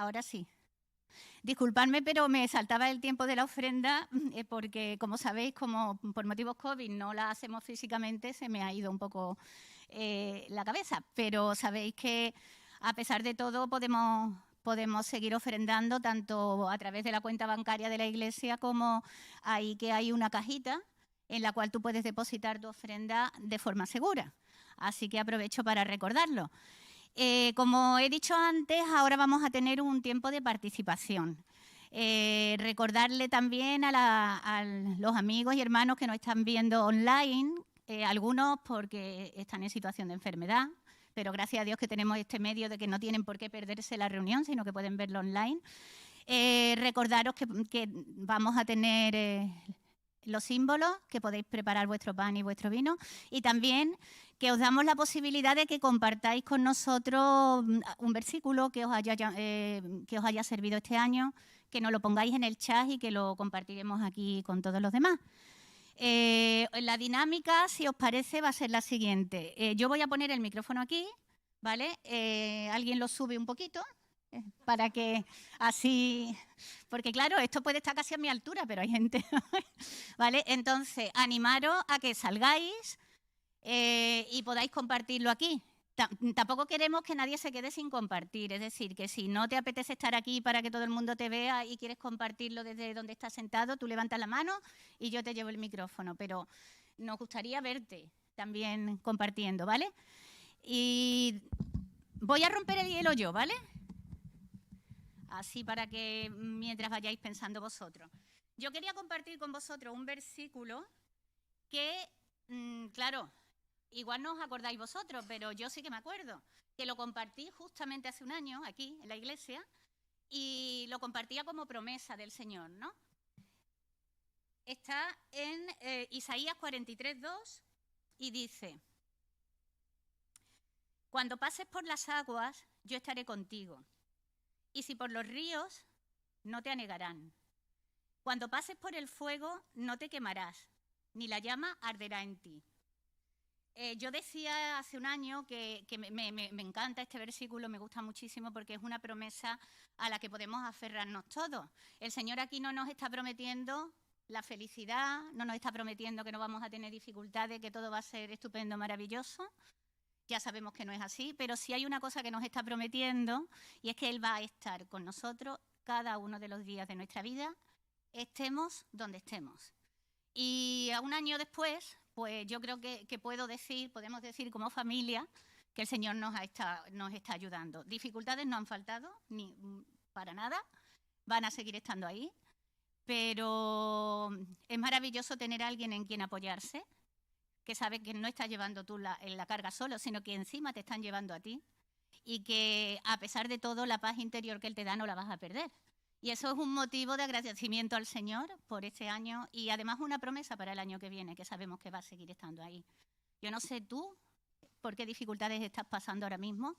Ahora sí. Disculpadme, pero me saltaba el tiempo de la ofrenda porque, como sabéis, como por motivos COVID no la hacemos físicamente, se me ha ido un poco la cabeza. Pero sabéis que, a pesar de todo, podemos seguir ofrendando tanto a través de la cuenta bancaria de la Iglesia como ahí que hay una cajita en la cual tú puedes depositar tu ofrenda de forma segura. Así que aprovecho para recordarlo. Como he dicho antes, ahora vamos a tener un tiempo de participación. Recordarle también a los amigos y hermanos que nos están viendo online, algunos porque están en situación de enfermedad, pero gracias a Dios que tenemos este medio de que no tienen por qué perderse la reunión, sino que pueden verlo online. Recordaros que vamos a tener los símbolos, que podéis preparar vuestro pan y vuestro vino, y también que os damos la posibilidad de que compartáis con nosotros un versículo que os haya servido este año, que nos lo pongáis en el chat y que lo compartiremos aquí con todos los demás. La dinámica, si os parece, va a ser la siguiente. Yo voy a poner el micrófono aquí, ¿vale? Alguien lo sube un poquito para que así... Porque claro, esto puede estar casi a mi altura, pero hay gente... ¿Vale? Entonces, animaros a que salgáis y podáis compartirlo aquí. Tampoco queremos que nadie se quede sin compartir, es decir, que si no te apetece estar aquí para que todo el mundo te vea y quieres compartirlo desde donde estás sentado, tú levantas la mano y yo te llevo el micrófono, pero nos gustaría verte también compartiendo, ¿vale? Y voy a romper el hielo yo, ¿vale? Así para que mientras vayáis pensando vosotros. Yo quería compartir con vosotros un versículo que, claro, igual no os acordáis vosotros, pero yo sí que me acuerdo, que lo compartí justamente hace un año aquí en la iglesia y lo compartía como promesa del Señor, ¿no? Está en Isaías 43:2 y dice: cuando pases por las aguas, yo estaré contigo, y si por los ríos, no te anegarán. Cuando pases por el fuego, no te quemarás, ni la llama arderá en ti. Yo decía hace un año que me encanta este versículo, me gusta muchísimo porque es una promesa a la que podemos aferrarnos todos. El Señor aquí no nos está prometiendo la felicidad, no nos está prometiendo que no vamos a tener dificultades, que todo va a ser estupendo, maravilloso. Ya sabemos que no es así, pero sí hay una cosa que nos está prometiendo y es que Él va a estar con nosotros cada uno de los días de nuestra vida, estemos donde estemos. Y a un año después, pues yo creo que podemos decir como familia que el Señor nos está ayudando. Dificultades no han faltado, ni para nada, van a seguir estando ahí, pero es maravilloso tener a alguien en quien apoyarse, que sabe que no estás llevando tú la carga solo, sino que encima te están llevando a ti y que a pesar de todo la paz interior que Él te da no la vas a perder. Y eso es un motivo de agradecimiento al Señor por este año y además una promesa para el año que viene, que sabemos que va a seguir estando ahí. Yo no sé tú por qué dificultades estás pasando ahora mismo,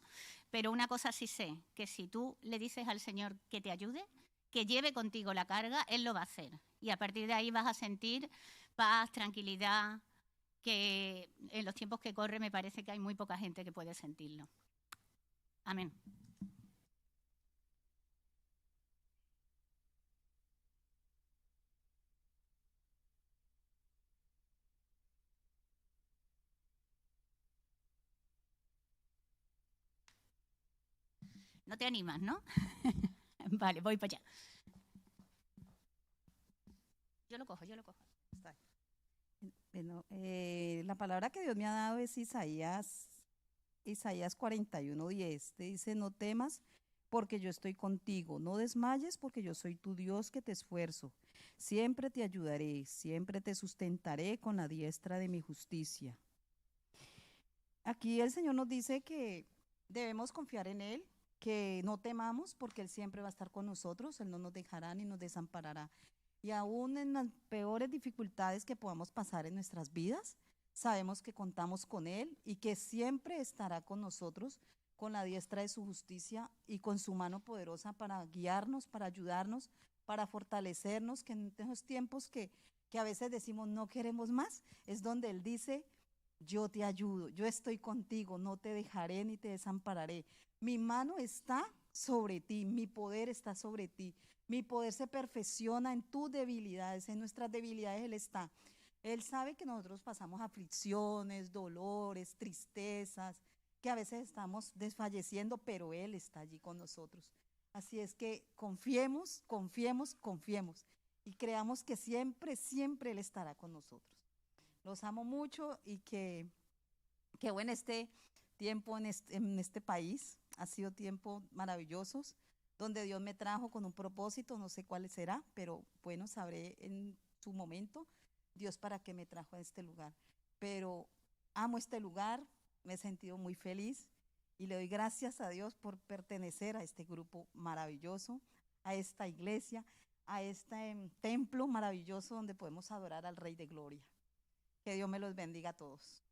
pero una cosa sí sé, que si tú le dices al Señor que te ayude, que lleve contigo la carga, Él lo va a hacer. Y a partir de ahí vas a sentir paz, tranquilidad, que en los tiempos que corre me parece que hay muy poca gente que puede sentirlo. Amén. No te animas, ¿no? Vale, voy para allá. Yo lo cojo. Está. Bueno, la palabra que Dios me ha dado es Isaías 41:10. Te dice, no temas porque yo estoy contigo, no desmayes porque yo soy tu Dios que te esfuerzo. Siempre te ayudaré, siempre te sustentaré con la diestra de mi justicia. Aquí el Señor nos dice que debemos confiar en Él, que no temamos porque Él siempre va a estar con nosotros, Él no nos dejará ni nos desamparará. Y aún en las peores dificultades que podamos pasar en nuestras vidas, sabemos que contamos con Él y que siempre estará con nosotros con la diestra de su justicia y con su mano poderosa para guiarnos, para ayudarnos, para fortalecernos, que en esos tiempos que a veces decimos no queremos más, es donde Él dice, yo te ayudo, yo estoy contigo, no te dejaré ni te desampararé. Mi mano está sobre ti, mi poder está sobre ti. Mi poder se perfecciona en tus debilidades, en nuestras debilidades Él está. Él sabe que nosotros pasamos aflicciones, dolores, tristezas, que a veces estamos desfalleciendo, pero Él está allí con nosotros. Así es que confiemos, confiemos, confiemos y creamos que siempre, siempre Él estará con nosotros. Los amo mucho y que bueno este tiempo en este país. Ha sido tiempos maravillosos donde Dios me trajo con un propósito, no sé cuál será, pero bueno, sabré en su momento Dios para qué me trajo a este lugar. Pero amo este lugar, me he sentido muy feliz y le doy gracias a Dios por pertenecer a este grupo maravilloso, a esta iglesia, a este templo maravilloso donde podemos adorar al Rey de Gloria. Que Dios me los bendiga a todos.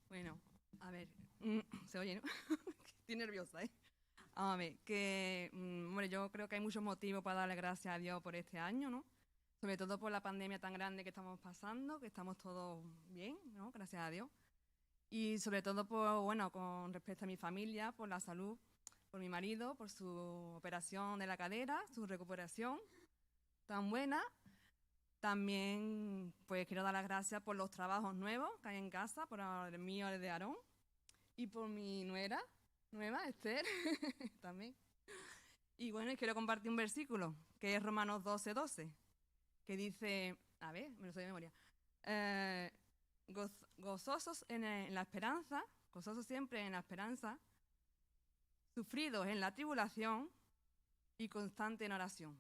Bueno, a ver, se oye, ¿no? Estoy nerviosa, ¿eh? A ver, hombre, yo creo que hay muchos motivos para darle gracias a Dios por este año, ¿no? Sobre todo por la pandemia tan grande que estamos pasando, que estamos todos bien, ¿no? Gracias a Dios. Y sobre todo, bueno, con respecto a mi familia, por la salud, por mi marido, por su operación de la cadera, su recuperación tan buena. También, pues, quiero dar las gracias por los trabajos nuevos que hay en casa, por el mío, el de Aarón, y por mi nuera, nueva, Esther, también. Y bueno, y quiero compartir un versículo, que es Romanos 12:12, que dice, a ver, me lo sé de memoria, gozosos en la esperanza, gozosos siempre en la esperanza, sufridos en la tribulación y constante en oración.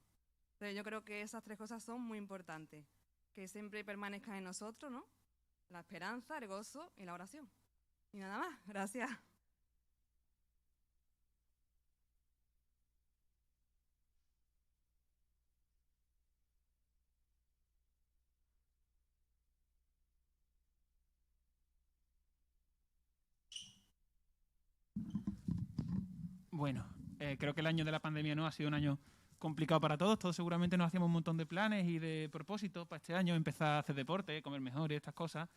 Entonces yo creo que esas tres cosas son muy importantes, que siempre permanezcan en nosotros, ¿no? La esperanza, el gozo y la oración. Y nada más, gracias. Bueno, creo que el año de la pandemia no ha sido un año complicado para todos. Todos seguramente nos hacíamos un montón de planes y de propósitos para este año, empezar a hacer deporte, comer mejor y estas cosas.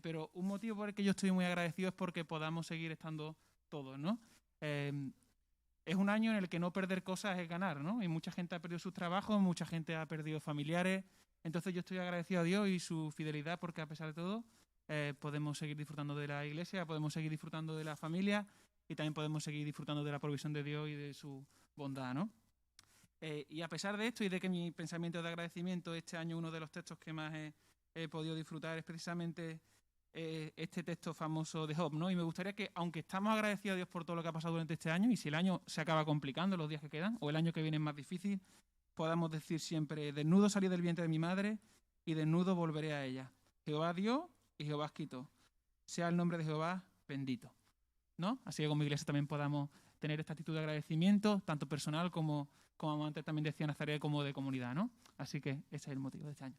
Pero un motivo por el que yo estoy muy agradecido es porque podamos seguir estando todos, ¿no? Es un año en el que no perder cosas es ganar, ¿no? Y mucha gente ha perdido sus trabajos, mucha gente ha perdido familiares. Entonces yo estoy agradecido a Dios y su fidelidad porque a pesar de todo podemos seguir disfrutando de la iglesia, podemos seguir disfrutando de la familia y también podemos seguir disfrutando de la provisión de Dios y de su bondad, ¿no? Y a pesar de esto y de que mi pensamiento de agradecimiento, este año uno de los textos que más he podido disfrutar es precisamente este texto famoso de Job, ¿no? Y me gustaría que, aunque estamos agradecidos a Dios por todo lo que ha pasado durante este año, y si el año se acaba complicando, los días que quedan, o el año que viene es más difícil, podamos decir siempre, desnudo salí del vientre de mi madre y desnudo volveré a ella. Jehová dio y Jehová quitó. Sea el nombre de Jehová bendito, ¿no? Así que como iglesia también podamos tener esta actitud de agradecimiento, tanto personal como antes también decía Nazaret, como de comunidad, ¿no? Así que ese es el motivo de este año.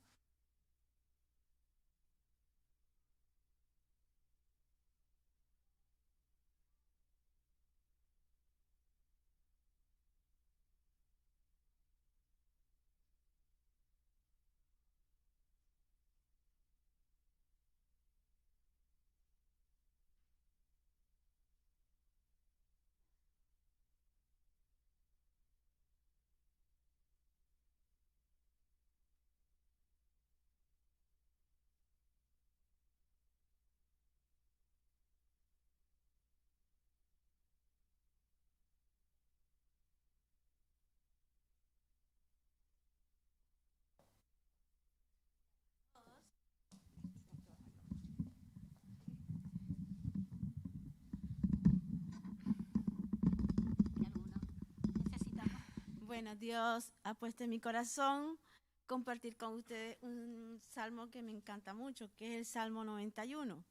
Bueno, Dios ha puesto en mi corazón compartir con ustedes un salmo que me encanta mucho, que es el Salmo 91,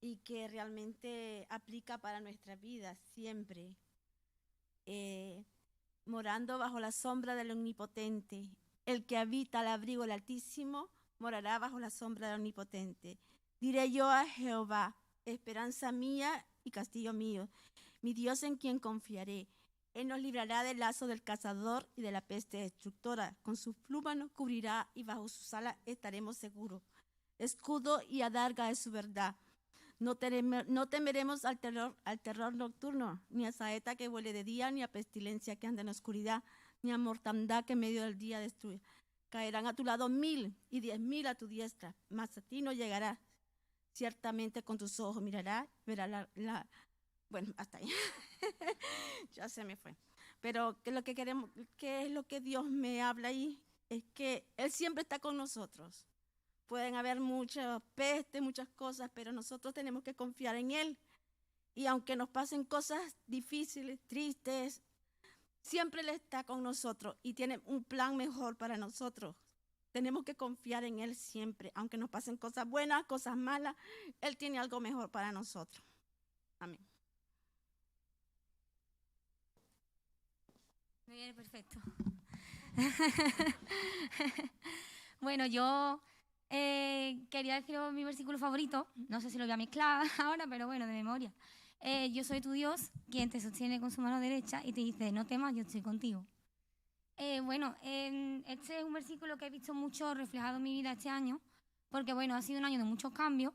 y que realmente aplica para nuestra vida siempre. Morando bajo la sombra del Omnipotente, El que habita al abrigo del Altísimo morará bajo la sombra del Omnipotente. Diré yo a Jehová, esperanza mía y castillo mío, mi Dios en quien confiaré. Él nos librará del lazo del cazador y de la peste destructora. Con sus plumas nos cubrirá y bajo sus alas estaremos seguros. Escudo y adarga de su verdad. No temeremos al terror nocturno, ni a saeta que vuele de día, ni a pestilencia que anda en la oscuridad, ni a mortandad que en medio del día destruye. Caerán a tu lado 1000 y 10.000 a tu diestra, mas a ti no llegará. Ciertamente con tus ojos mirarás, verás bueno, hasta ahí. Ya se me fue. Pero que lo que queremos, que es lo que Dios me habla ahí, es que Él siempre está con nosotros. Pueden haber muchas pestes, muchas cosas, pero nosotros tenemos que confiar en Él. Y aunque nos pasen cosas difíciles, tristes, siempre Él está con nosotros y tiene un plan mejor para nosotros. Tenemos que confiar en Él siempre, aunque nos pasen cosas buenas, cosas malas, Él tiene algo mejor para nosotros. Amén. Me viene perfecto. Bueno, yo quería deciros mi versículo favorito. No sé si lo voy a mezclar ahora, pero bueno, de memoria. Yo soy tu Dios, quien te sostiene con su mano derecha y te dice, no temas, yo estoy contigo. Bueno, este es un versículo que he visto mucho reflejado en mi vida este año, porque bueno, ha sido un año de muchos cambios,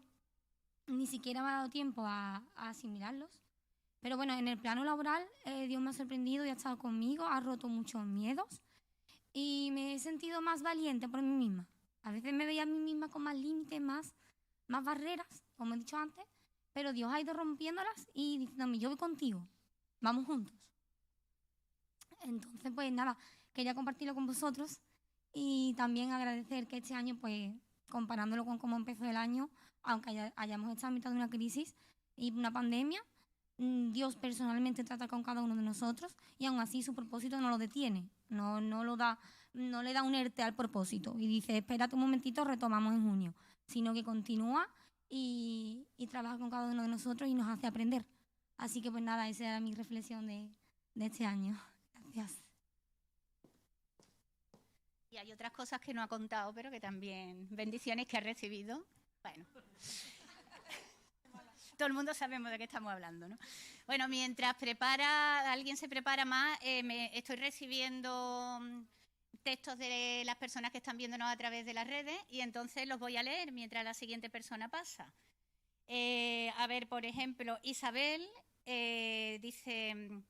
ni siquiera me ha dado tiempo a asimilarlos. Pero bueno, en el plano laboral, Dios me ha sorprendido y ha estado conmigo, ha roto muchos miedos y me he sentido más valiente por mí misma. A veces me veía a mí misma con más límites, más barreras, como he dicho antes, pero Dios ha ido rompiéndolas y diciéndome, yo voy contigo, vamos juntos. Entonces, pues nada, quería compartirlo con vosotros y también agradecer que este año, pues comparándolo con cómo empezó el año, aunque hayamos estado en mitad de una crisis y una pandemia, Dios personalmente trata con cada uno de nosotros y aún así su propósito no lo detiene, no le da un ERTE al propósito y dice, espérate un momentito, retomamos en junio, sino que continúa y trabaja con cada uno de nosotros y nos hace aprender. Así que pues nada, esa era mi reflexión de este año. Gracias. Y hay otras cosas que no ha contado, pero que también, bendiciones que ha recibido. Bueno, todo el mundo sabemos de qué estamos hablando, ¿no? Bueno, mientras alguien se prepara más, estoy recibiendo textos de las personas que están viéndonos a través de las redes y entonces los voy a leer mientras la siguiente persona pasa. A ver, por ejemplo, Isabel dice,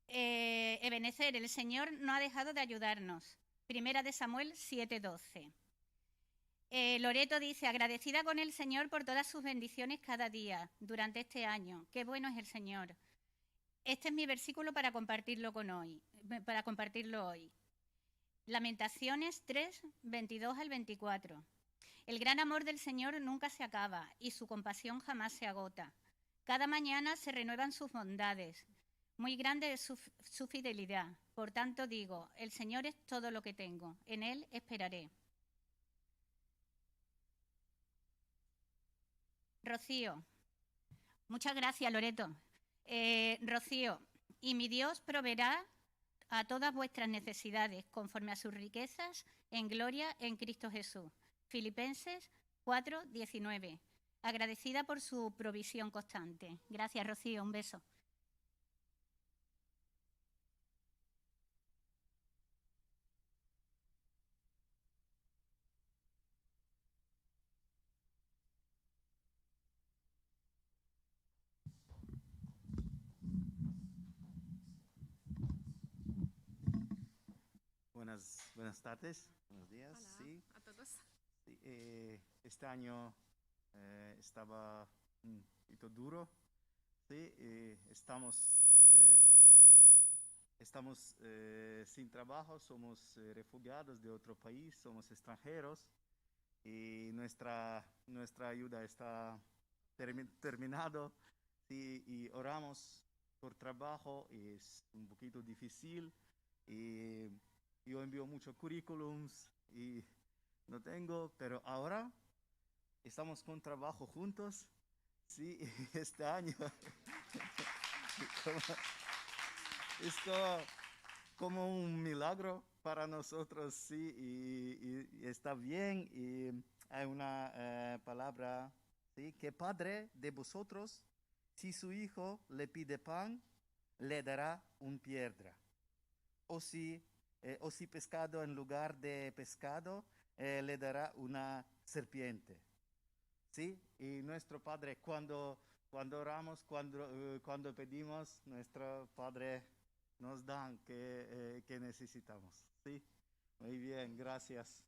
Ebenezer, el Señor no ha dejado de ayudarnos. Primera de Samuel 7:12. Loreto dice, agradecida con el Señor por todas sus bendiciones cada día durante este año. Qué bueno es el Señor. Este es mi versículo para compartirlo hoy. Lamentaciones 3, 22 al 24. El gran amor del Señor nunca se acaba y su compasión jamás se agota. Cada mañana se renuevan sus bondades. Muy grande es su fidelidad. Por tanto digo, el Señor es todo lo que tengo. En Él esperaré. Rocío. Muchas gracias, Loreto. Rocío, y mi Dios proveerá a todas vuestras necesidades conforme a sus riquezas en gloria en Cristo Jesús. Filipenses 4:19. Agradecida por su provisión constante. Gracias, Rocío. Un beso. Buenas tardes, buenos días. Hola, Sí, a todos. sí, este año estaba un poquito duro. Sí, estamos sin trabajo, somos refugiados de otro país, somos extranjeros y nuestra ayuda está terminado. Sí, y oramos por trabajo, y es un poquito difícil. Y yo envío muchos currículums y no tengo, pero ahora estamos con trabajo juntos, sí, este año. Es como un milagro para nosotros sí, y está bien. Y hay una palabra, ¿sí? ¿Qué padre de vosotros, si su hijo le pide pan, le dará una piedra? O si pescado en lugar de pescado, le dará una serpiente. ¿Sí? Y nuestro Padre, cuando oramos, cuando pedimos, nuestro Padre nos da que necesitamos. ¿Sí? Muy bien, gracias.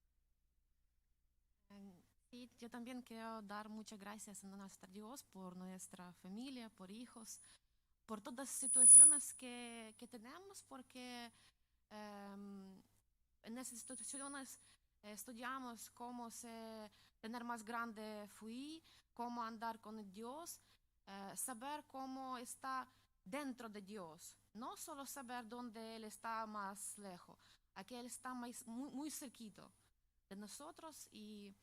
Sí, yo también quiero dar muchas gracias a nuestro Dios por nuestra familia, por hijos, por todas las situaciones que tenemos, porque en esas situaciones estudiamos cómo tener más grande fui, cómo andar con Dios, saber cómo está dentro de Dios, no solo saber dónde Él está más lejos, aquí Él está muy, muy cerquito de nosotros y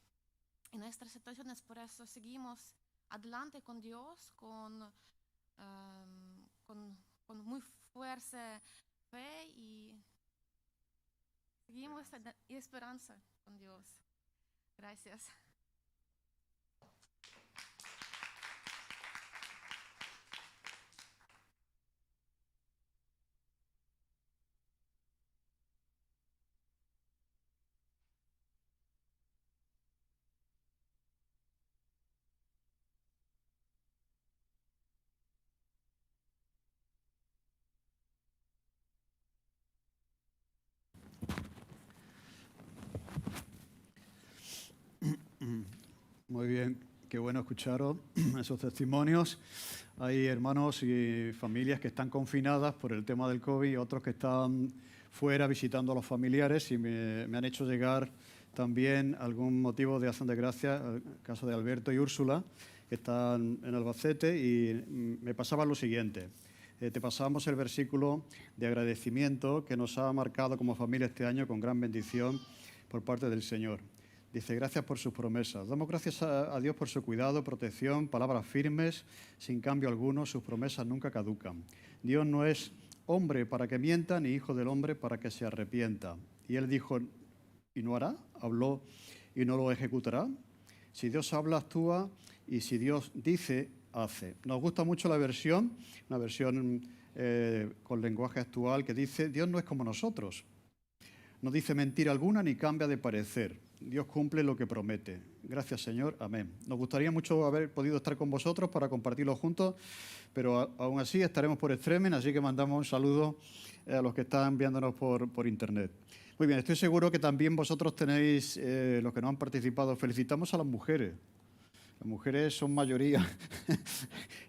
en nuestras situaciones, por eso seguimos adelante con Dios, con muy fuerza, fe y seguimos y esperanza con Dios. Gracias. Muy bien, qué bueno escucharos esos testimonios. Hay hermanos y familias que están confinadas por el tema del COVID y otros que están fuera visitando a los familiares y me han hecho llegar también algún motivo de acción de gracias, el caso de Alberto y Úrsula, que están en Albacete, y me pasaba lo siguiente. Te pasamos el versículo de agradecimiento que nos ha marcado como familia este año con gran bendición por parte del Señor. Dice, gracias por sus promesas. Damos gracias a Dios por su cuidado, protección, palabras firmes, sin cambio alguno, sus promesas nunca caducan. Dios no es hombre para que mienta, ni hijo del hombre para que se arrepienta. Y él dijo, ¿y no hará? ¿Habló y no lo ejecutará? Si Dios habla, actúa, y si Dios dice, hace. Nos gusta mucho la versión, una versión con lenguaje actual que dice, Dios no es como nosotros. No dice mentira alguna ni cambia de parecer. Dios cumple lo que promete. Gracias, Señor. Amén. Nos gustaría mucho haber podido estar con vosotros para compartirlo juntos, pero aún así estaremos por streaming, así que mandamos un saludo a los que están viéndonos por internet. Muy bien, estoy seguro que también vosotros tenéis, los que no han participado, felicitamos a las mujeres. Las mujeres son mayoría.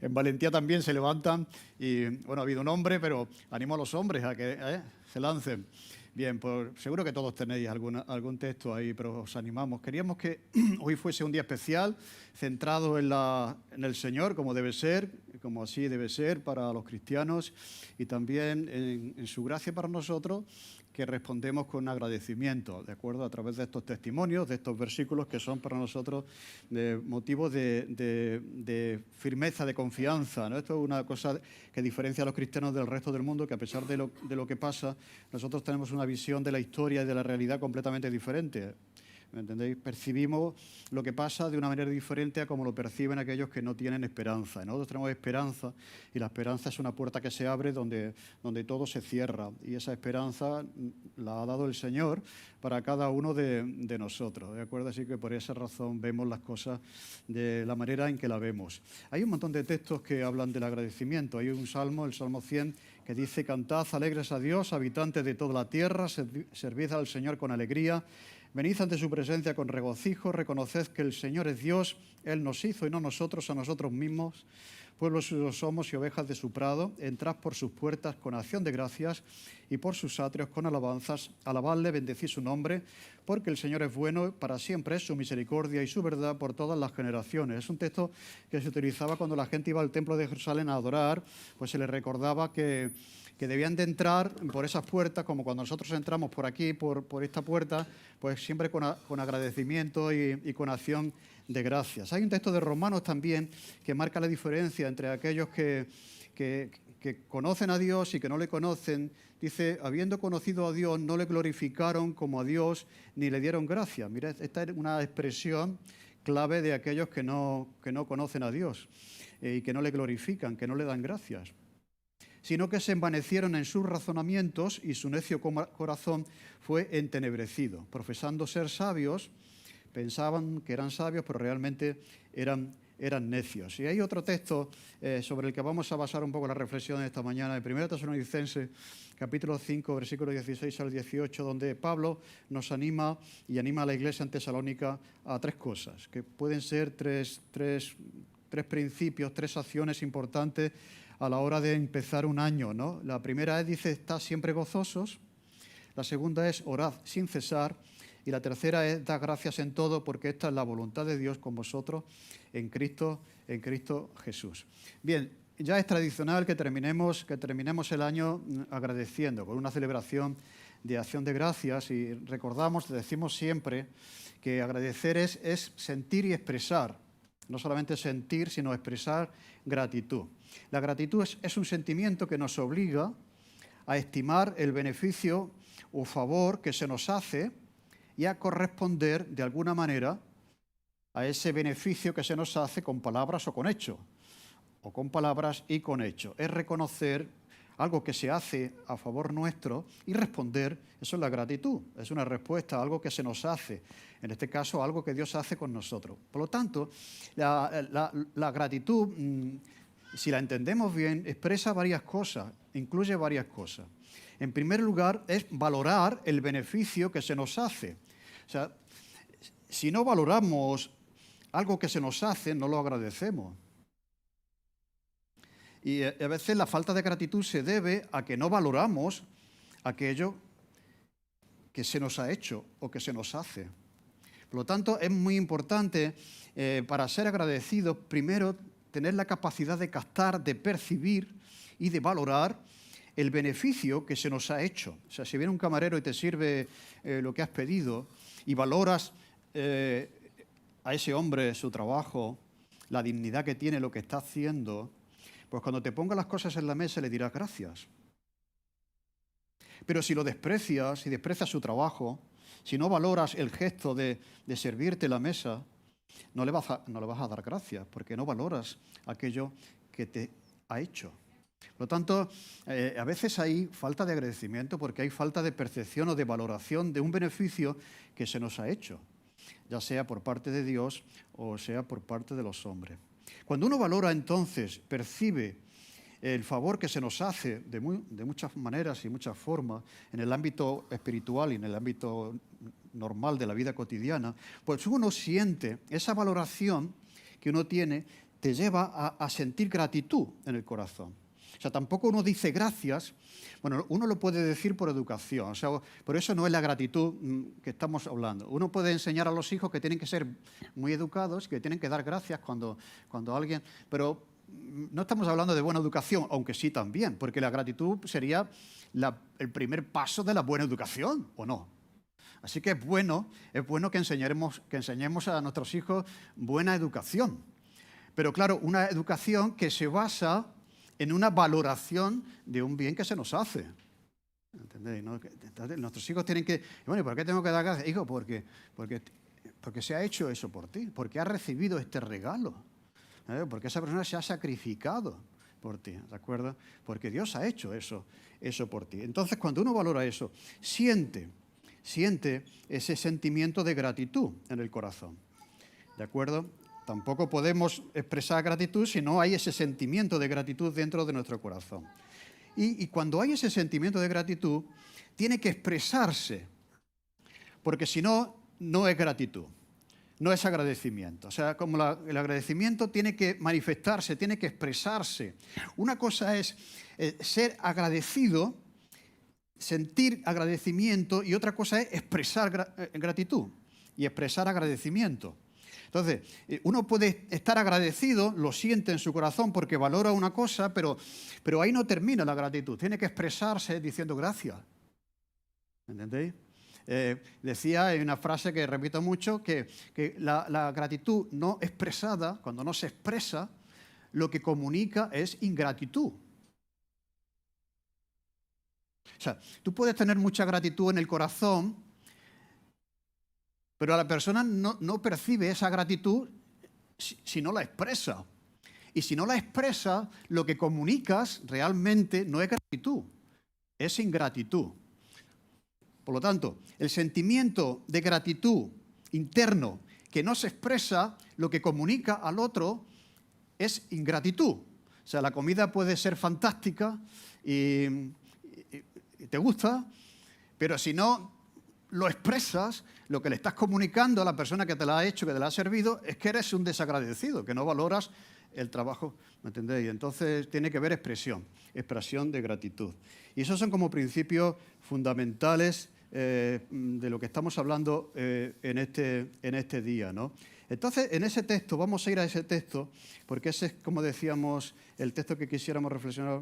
En Valentía también se levantan y, bueno, ha habido un hombre, pero animo a los hombres a que se lancen. Bien, pues seguro que todos tenéis algún texto ahí, pero os animamos. Queríamos que hoy fuese un día especial, centrado en el Señor, como debe ser, como así debe ser para los cristianos, y también en su gracia para nosotros, que respondemos con agradecimiento, ¿de acuerdo? A través de estos testimonios, de estos versículos que son para nosotros motivos de firmeza, de confianza, ¿no? Esto es una cosa que diferencia a los cristianos del resto del mundo, que a pesar de lo que pasa, nosotros tenemos una visión de la historia y de la realidad completamente diferente. ¿Me entendéis? Percibimos lo que pasa de una manera diferente a como lo perciben aquellos que no tienen esperanza. Nosotros tenemos esperanza y la esperanza es una puerta que se abre donde todo se cierra. Y esa esperanza la ha dado el Señor para cada uno de nosotros. ¿De acuerdo? Así que por esa razón vemos las cosas de la manera en que la vemos. Hay un montón de textos que hablan del agradecimiento. Hay un salmo, el Salmo 100, que dice, cantad alegres a Dios, habitantes de toda la tierra, servid al Señor con alegría. Venid ante su presencia con regocijo, reconoced que el Señor es Dios, Él nos hizo y no nosotros a nosotros mismos. Pueblo suyo somos y ovejas de su prado. Entrad por sus puertas con acción de gracias y por sus atrios con alabanzas. Alabadle, bendecid su nombre, porque el Señor es bueno, para siempre es su misericordia y su verdad por todas las generaciones. Es un texto que se utilizaba cuando la gente iba al templo de Jerusalén a adorar, pues se les recordaba que debían de entrar por esas puertas, como cuando nosotros entramos por aquí, por esta puerta, pues siempre con agradecimiento y con acción de gracias. Hay un texto de Romanos también que marca la diferencia entre aquellos que que conocen a Dios y que no le conocen, dice, habiendo conocido a Dios, no le glorificaron como a Dios ni le dieron gracias. Mira, esta es una expresión clave de aquellos que no conocen a Dios y que no le glorifican, que no le dan gracias, sino que se envanecieron en sus razonamientos y su necio corazón fue entenebrecido. Profesando ser sabios, pensaban que eran sabios, pero realmente eran necios. Y hay otro texto sobre el que vamos a basar un poco la reflexión de esta mañana, de 1 Tesalonicenses, capítulo 5, versículos 16 al 18, donde Pablo nos anima y anima a la iglesia en Tesalónica a tres cosas, que pueden ser tres principios, tres acciones importantes a la hora de empezar un año, ¿no? La primera es, dice, estad siempre gozosos. La segunda es, orad sin cesar. Y la tercera es, dad gracias en todo, porque esta es la voluntad de Dios con vosotros en Cristo Jesús. Bien, ya es tradicional que terminemos el año agradeciendo, con una celebración de acción de gracias. Y recordamos, decimos siempre, que agradecer es sentir y expresar. No solamente sentir, sino expresar gratitud. La gratitud es un sentimiento que nos obliga a estimar el beneficio o favor que se nos hace y a corresponder de alguna manera a ese beneficio que se nos hace con palabras o con hechos, o con palabras y con hechos. Es reconocer algo que se hace a favor nuestro y responder, eso es la gratitud, es una respuesta a algo que se nos hace, en este caso algo que Dios hace con nosotros. Por lo tanto, la gratitud, si la entendemos bien, expresa varias cosas, incluye varias cosas. En primer lugar, es valorar el beneficio que se nos hace. O sea, si no valoramos algo que se nos hace, no lo agradecemos. Y a veces la falta de gratitud se debe a que no valoramos aquello que se nos ha hecho o que se nos hace. Por lo tanto, es muy importante para ser agradecidos, primero, tener la capacidad de captar, de percibir y de valorar el beneficio que se nos ha hecho. O sea, si viene un camarero y te sirve lo que has pedido y valoras a ese hombre su trabajo, la dignidad que tiene lo que está haciendo, pues cuando te ponga las cosas en la mesa le dirás gracias. Pero si lo desprecias, si desprecias su trabajo, si no valoras el gesto de servirte la mesa, no le vas a dar gracias, porque no valoras aquello que te ha hecho. Por lo tanto, a veces hay falta de agradecimiento porque hay falta de percepción o de valoración de un beneficio que se nos ha hecho, ya sea por parte de Dios o sea por parte de los hombres. Cuando uno valora, entonces, percibe el favor que se nos hace de muchas maneras y muchas formas en el ámbito espiritual y en el ámbito normal de la vida cotidiana, pues uno siente esa valoración que uno tiene, te lleva a sentir gratitud en el corazón. O sea, tampoco uno dice gracias, bueno, uno lo puede decir por educación, o sea, por eso no es la gratitud que estamos hablando. Uno puede enseñar a los hijos que tienen que ser muy educados, que tienen que dar gracias cuando alguien... Pero no estamos hablando de buena educación, aunque sí también, porque la gratitud sería el primer paso de la buena educación, ¿o no? Así que es bueno que enseñemos a nuestros hijos buena educación. Pero claro, una educación que se basa en una valoración de un bien que se nos hace. ¿Entendéis? ¿No? Entonces, nuestros hijos tienen que... Bueno, ¿y por qué tengo que dar gracias? Hijo, porque se ha hecho eso por ti, porque has recibido este regalo, porque esa persona se ha sacrificado por ti, ¿de acuerdo? Porque Dios ha hecho eso por ti. Entonces, cuando uno valora eso, siente ese sentimiento de gratitud en el corazón, ¿de acuerdo? Tampoco podemos expresar gratitud si no hay ese sentimiento de gratitud dentro de nuestro corazón. Y cuando hay ese sentimiento de gratitud, tiene que expresarse, porque si no, no es gratitud, no es agradecimiento. O sea, como el agradecimiento tiene que manifestarse, tiene que expresarse. Una cosa es ser agradecido, sentir agradecimiento, y otra cosa es expresar gratitud y expresar agradecimiento. Entonces, uno puede estar agradecido, lo siente en su corazón porque valora una cosa, pero ahí no termina la gratitud. Tiene que expresarse diciendo gracias. ¿Entendéis? Decía en una frase que repito mucho que la gratitud no expresada, cuando no se expresa, lo que comunica es ingratitud. O sea, tú puedes tener mucha gratitud en el corazón, pero la persona no percibe esa gratitud si no la expresa. Y si no la expresa, lo que comunicas realmente no es gratitud, es ingratitud. Por lo tanto, el sentimiento de gratitud interno que no se expresa, lo que comunica al otro es ingratitud. O sea, la comida puede ser fantástica y te gusta, pero si no lo expresas, lo que le estás comunicando a la persona que te la ha hecho, que te la ha servido, es que eres un desagradecido, que no valoras el trabajo, ¿me entendéis? Entonces tiene que haber expresión de gratitud. Y esos son como principios fundamentales de lo que estamos hablando en este día, ¿no? Entonces, en ese texto, vamos a ir a ese texto, porque ese es, como decíamos, el texto que quisiéramos reflexionar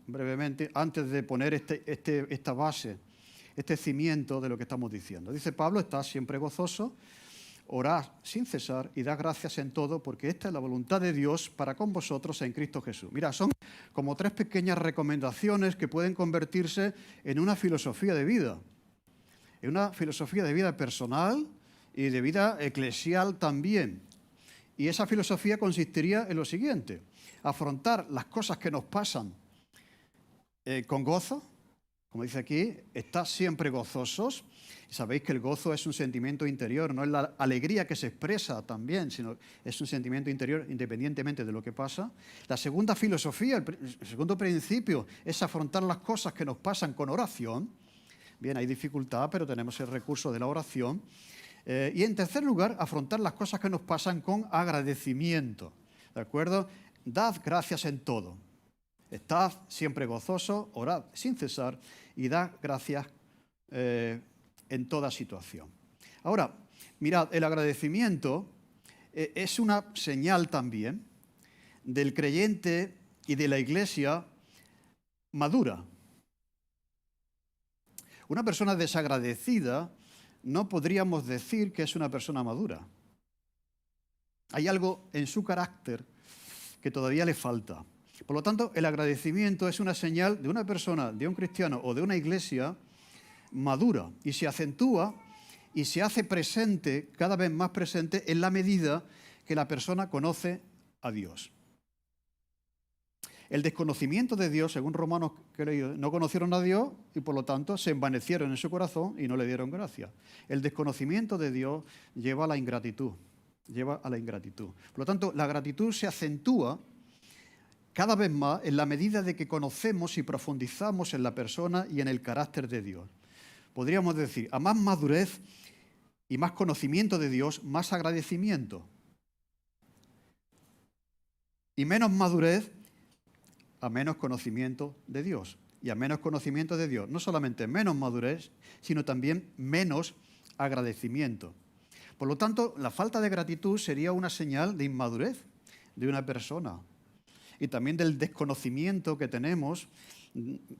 brevemente antes de poner esta base, este cimiento de lo que estamos diciendo. Dice Pablo, estad siempre gozoso, orad sin cesar y dad gracias en todo, porque esta es la voluntad de Dios para con vosotros en Cristo Jesús. Mira, son como 3 pequeñas recomendaciones que pueden convertirse en una filosofía de vida. En una filosofía de vida personal y de vida eclesial también. Y esa filosofía consistiría en lo siguiente: afrontar las cosas que nos pasan con gozo, como dice aquí, estad siempre gozosos. Y sabéis que el gozo es un sentimiento interior, no es la alegría que se expresa también, sino es un sentimiento interior independientemente de lo que pasa. La segunda filosofía, el segundo principio, es afrontar las cosas que nos pasan con oración. Bien, hay dificultad, pero tenemos el recurso de la oración. Y en tercer lugar, afrontar las cosas que nos pasan con agradecimiento. ¿De acuerdo? Dad gracias en todo. Estad siempre gozosos, orad sin cesar y dad gracias en toda situación. Ahora, mirad, el agradecimiento es una señal también del creyente y de la iglesia madura. Una persona desagradecida no podríamos decir que es una persona madura. Hay algo en su carácter que todavía le falta. Por lo tanto, el agradecimiento es una señal de una persona, de un cristiano o de una iglesia madura, y se acentúa y se hace presente, cada vez más presente, en la medida que la persona conoce a Dios. El desconocimiento de Dios, según Romanos, no conocieron a Dios y por lo tanto se envanecieron en su corazón y no le dieron gracia. El desconocimiento de Dios lleva a la ingratitud. Por lo tanto, la gratitud se acentúa cada vez más en la medida de que conocemos y profundizamos en la persona y en el carácter de Dios. Podríamos decir, a más madurez y más conocimiento de Dios, más agradecimiento. Y menos madurez, a menos conocimiento de Dios. Y a menos conocimiento de Dios, no solamente menos madurez, sino también menos agradecimiento. Por lo tanto, la falta de gratitud sería una señal de inmadurez de una persona y también del desconocimiento que tenemos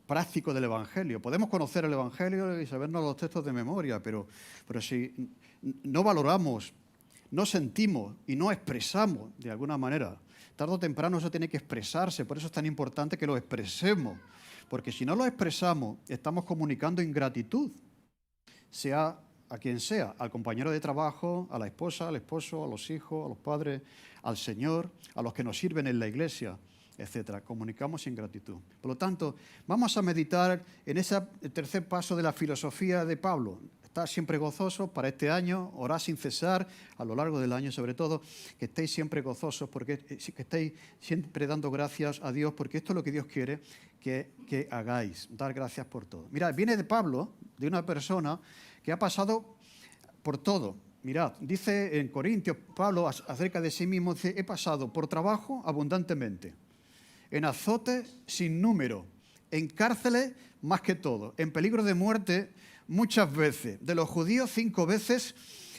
práctico del Evangelio. Podemos conocer el Evangelio y sabernos los textos de memoria, pero si no valoramos, no sentimos y no expresamos de alguna manera, tarde o temprano eso tiene que expresarse, por eso es tan importante que lo expresemos, porque si no lo expresamos, estamos comunicando ingratitud, sea a quien sea, al compañero de trabajo, a la esposa, al esposo, a los hijos, a los padres, al Señor, a los que nos sirven en la iglesia, etcétera. Comunicamos ingratitud. Por lo tanto, vamos a meditar en ese tercer paso de la filosofía de Pablo. Estar siempre gozosos para este año, orad sin cesar, a lo largo del año sobre todo, que estéis siempre gozosos, porque que estéis siempre dando gracias a Dios, porque esto es lo que Dios quiere que hagáis, dar gracias por todo. Mirad, viene de Pablo, de una persona que ha pasado por todo. Mirad, dice en Corintios, Pablo acerca de sí mismo, dice, he pasado por trabajo abundantemente, en azotes sin número, en cárceles más que todo, en peligro de muerte muchas veces. De los judíos 5 veces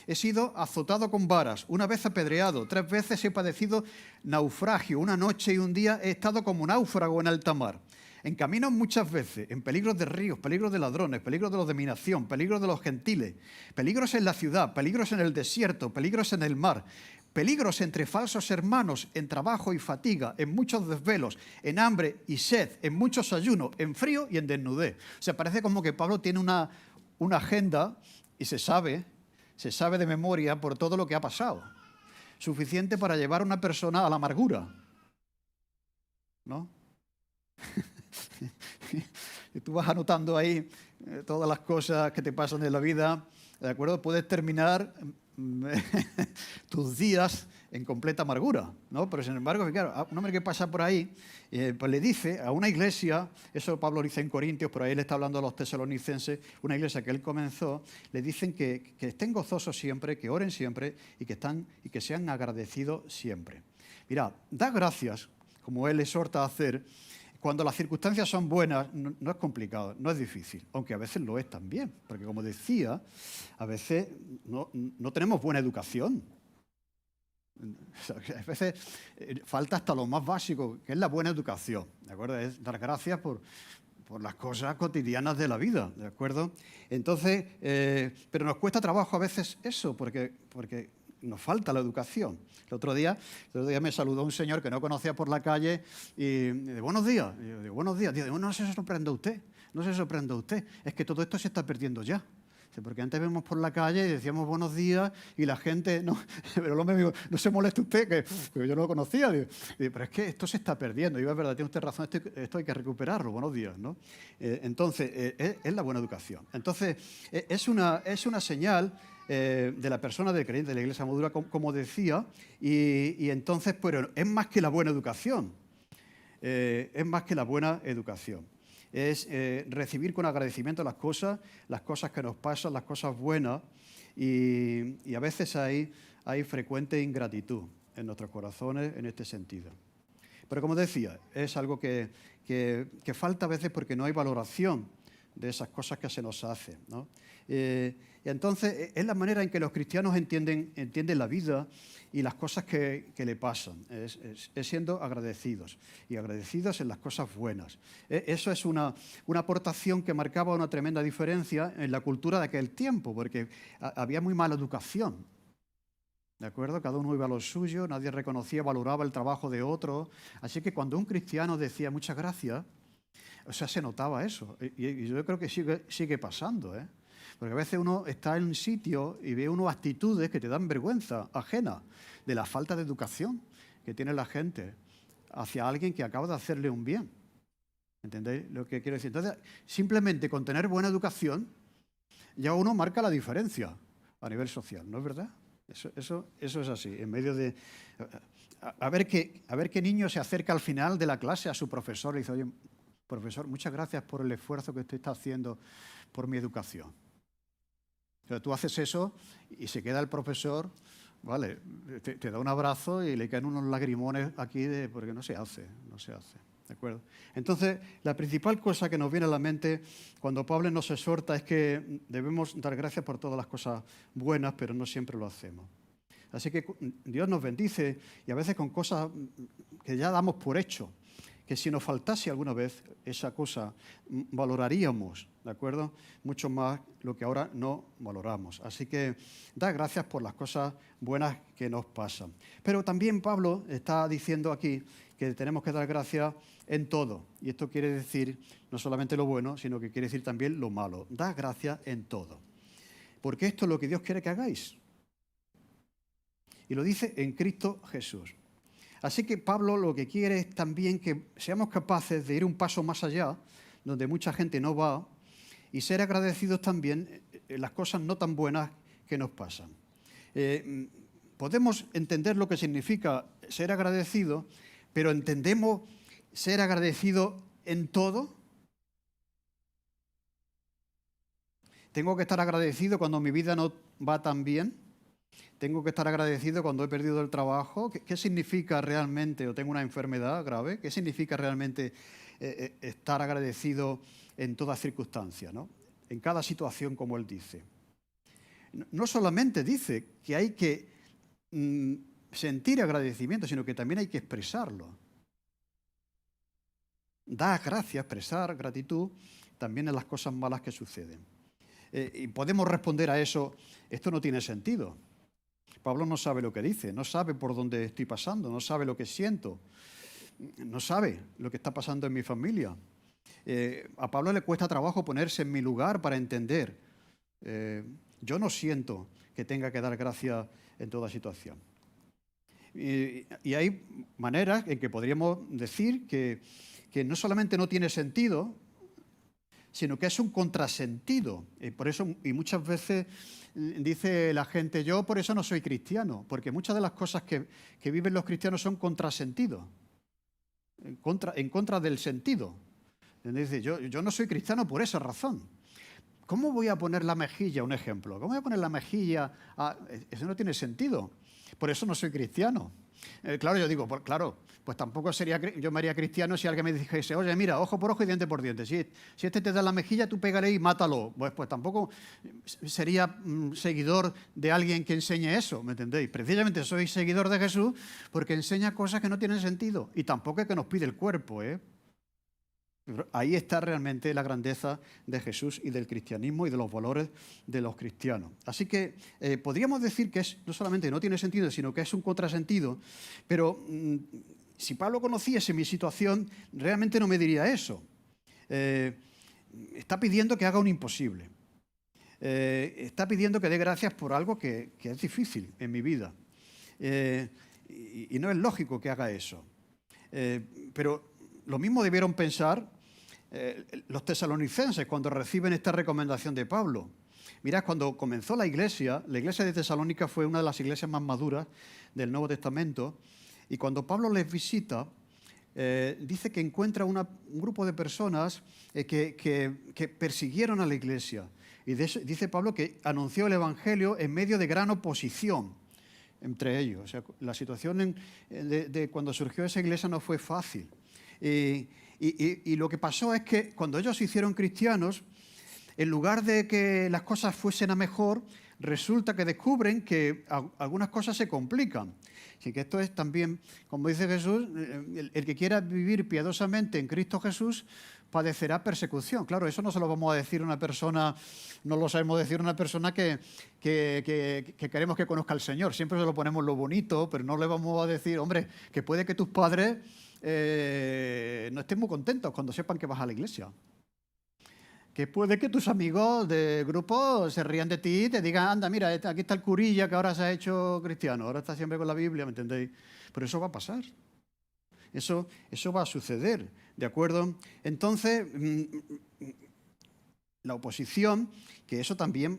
he sido azotado con varas, 1 vez apedreado, 3 veces he padecido naufragio, 1 noche y 1 día he estado como náufrago en alta mar. En caminos muchas veces, en peligros de ríos, peligros de ladrones, peligros de los de mi nación, peligros de los gentiles, peligros en la ciudad, peligros en el desierto, peligros en el mar, peligros entre falsos hermanos, en trabajo y fatiga, en muchos desvelos, en hambre y sed, en muchos ayunos, en frío y en desnudez. O sea, parece como que Pablo tiene una agenda y se sabe de memoria por todo lo que ha pasado. Suficiente para llevar a una persona a la amargura, ¿no? Y tú vas anotando ahí todas las cosas que te pasan en la vida, ¿de acuerdo? Puedes terminar tus días en completa amargura, ¿no? Pero sin embargo, claro, un hombre que pasa por ahí, pues le dice a una iglesia, eso Pablo lo dice en Corintios, pero ahí le está hablando a los tesalonicenses, una iglesia que él comenzó, le dicen que estén gozosos siempre, que oren siempre y que sean agradecidos siempre. Mira, da gracias, como él exhorta a hacer. Cuando las circunstancias son buenas, no es complicado, no es difícil, aunque a veces lo es también, porque como decía, a veces no tenemos buena educación. A veces falta hasta lo más básico, que es la buena educación, ¿de acuerdo? Es dar gracias por las cosas cotidianas de la vida, ¿de acuerdo? Entonces, pero nos cuesta trabajo a veces eso, porque nos falta la educación. El otro día me saludó un señor que no conocía por la calle y de buenos días. Y yo digo, buenos días. Digo, no se sorprenda usted, no se sorprenda usted. Es que todo esto se está perdiendo ya. Porque antes vemos por la calle y decíamos buenos días y la gente, no, pero el hombre me dijo, no se moleste usted, que yo no lo conocía. Digo, pero es que esto se está perdiendo. Y es verdad, tiene usted razón, esto hay que recuperarlo. Buenos días, ¿no? Entonces, es la buena educación. Entonces, es una señal de la persona del creyente de la Iglesia madura, como decía, y entonces, pero es más que la buena educación. Es más que la buena educación. Es recibir con agradecimiento las cosas que nos pasan, las cosas buenas, y a veces hay frecuente ingratitud en nuestros corazones en este sentido. Pero como decía, es algo que falta a veces porque no hay valoración de esas cosas que se nos hacen, ¿no? Y entonces es la manera en que los cristianos entienden la vida y las cosas que le pasan, es siendo agradecidos, y agradecidos en las cosas buenas. Eso es una aportación que marcaba una tremenda diferencia en la cultura de aquel tiempo, porque había muy mala educación, ¿de acuerdo? Cada uno iba a lo suyo, nadie reconocía, valoraba el trabajo de otro, así que cuando un cristiano decía muchas gracias, o sea, se notaba eso, y yo creo que sigue pasando, ¿eh? Porque a veces uno está en un sitio y ve unas actitudes que te dan vergüenza ajena de la falta de educación que tiene la gente hacia alguien que acaba de hacerle un bien. ¿Entendéis lo que quiero decir? Entonces, simplemente con tener buena educación, ya uno marca la diferencia a nivel social, ¿no es verdad? Eso es así. En medio de... A ver qué niño se acerca al final de la clase a su profesor y dice, oye, profesor, muchas gracias por el esfuerzo que usted está haciendo por mi educación. Pero tú haces eso y se queda el profesor, vale, te da un abrazo y le caen unos lagrimones aquí porque no se hace, ¿de acuerdo? Entonces, la principal cosa que nos viene a la mente cuando Pablo nos exhorta es que debemos dar gracias por todas las cosas buenas, pero no siempre lo hacemos. Así que Dios nos bendice y a veces con cosas que ya damos por hecho, que si nos faltase alguna vez esa cosa, valoraríamos, ¿de acuerdo? Mucho más lo que ahora no valoramos. Así que da gracias por las cosas buenas que nos pasan. Pero también Pablo está diciendo aquí que tenemos que dar gracias en todo. Y esto quiere decir no solamente lo bueno, sino que quiere decir también lo malo. Da gracias en todo. Porque esto es lo que Dios quiere que hagáis. Y lo dice en Cristo Jesús. Así que Pablo lo que quiere es también que seamos capaces de ir un paso más allá, donde mucha gente no va, y ser agradecidos también en las cosas no tan buenas que nos pasan. Podemos entender lo que significa ser agradecido, pero ¿entendemos ser agradecido en todo? ¿Tengo que estar agradecido cuando mi vida no va tan bien? ¿Tengo que estar agradecido cuando he perdido el trabajo? ¿Qué significa realmente, o tengo una enfermedad grave? ¿Qué significa realmente estar agradecido en toda circunstancia, ¿no? En cada situación, como él dice? No solamente dice que hay que sentir agradecimiento, sino que también hay que expresarlo. Dar gracias, expresar gratitud también en las cosas malas que suceden. Y podemos responder a eso, esto no tiene sentido. Pablo no sabe lo que dice, no sabe por dónde estoy pasando, no sabe lo que siento, no sabe lo que está pasando en mi familia. A Pablo le cuesta trabajo ponerse en mi lugar para entender. Yo no siento que tenga que dar gracias en toda situación. Y hay maneras en que podríamos decir que no solamente no tiene sentido, sino que es un contrasentido. Por eso, y muchas veces dice la gente, yo por eso no soy cristiano, porque muchas de las cosas que viven los cristianos son contrasentidos, en contra del sentido. Dice, yo no soy cristiano por esa razón. ¿Cómo voy a poner la mejilla? Un ejemplo. ¿Cómo voy a poner la mejilla? Eso no tiene sentido. Por eso no soy cristiano. Claro, yo digo, pues tampoco yo me haría cristiano si alguien me dijese, oye, mira, ojo por ojo y diente por diente. Si este te da la mejilla, tú pégale y mátalo. Pues tampoco sería seguidor de alguien que enseñe eso, ¿me entendéis? Precisamente soy seguidor de Jesús porque enseña cosas que no tienen sentido y tampoco es que nos pide el cuerpo, ¿eh? Pero ahí está realmente la grandeza de Jesús y del cristianismo y de los valores de los cristianos. Así que podríamos decir que no solamente no tiene sentido, sino que es un contrasentido, pero si Pablo conociese mi situación, realmente no me diría eso. Está pidiendo que haga un imposible. Está pidiendo que dé gracias por algo que es difícil en mi vida. Y no es lógico que haga eso. Pero lo mismo debieron pensar los tesalonicenses cuando reciben esta recomendación de Pablo. Mirad, cuando comenzó la iglesia de Tesalónica fue una de las iglesias más maduras del Nuevo Testamento, y cuando Pablo les visita, dice que encuentra un grupo de personas que persiguieron a la iglesia. Y dice Pablo que anunció el Evangelio en medio de gran oposición entre ellos. O sea, la situación de cuando surgió esa iglesia no fue fácil. Y lo que pasó es que cuando ellos se hicieron cristianos, en lugar de que las cosas fuesen a mejor, resulta que descubren que algunas cosas se complican. Así que esto es también, como dice Jesús, el que quiera vivir piadosamente en Cristo Jesús padecerá persecución. Claro, eso no se lo vamos a decir a una persona, no lo sabemos decir a una persona que queremos que conozca al Señor. Siempre se lo ponemos lo bonito, pero no le vamos a decir, hombre, que puede que tus padres no estén muy contentos cuando sepan que vas a la iglesia. Que puede que tus amigos de grupo se rían de ti y te digan, anda, mira, aquí está el curilla que ahora se ha hecho cristiano, ahora está siempre con la Biblia, ¿me entendéis? Pero eso va a pasar. Eso va a suceder, ¿de acuerdo? Entonces, la oposición, que eso también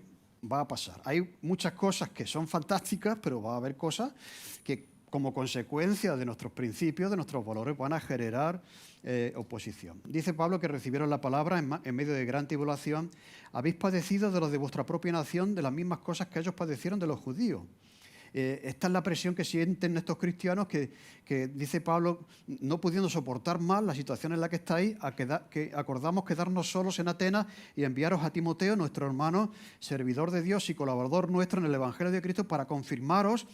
va a pasar. Hay muchas cosas que son fantásticas, pero va a haber cosas que como consecuencia de nuestros principios, de nuestros valores, van a generar oposición. Dice Pablo que recibieron la palabra en medio de gran tribulación. Habéis padecido de los de vuestra propia nación de las mismas cosas que ellos padecieron de los judíos. Esta es la presión que sienten estos cristianos que dice Pablo, no pudiendo soportar más la situación en la que estáis, que acordamos quedarnos solos en Atenas y enviaros a Timoteo, nuestro hermano, servidor de Dios y colaborador nuestro en el Evangelio de Cristo, para confirmaros,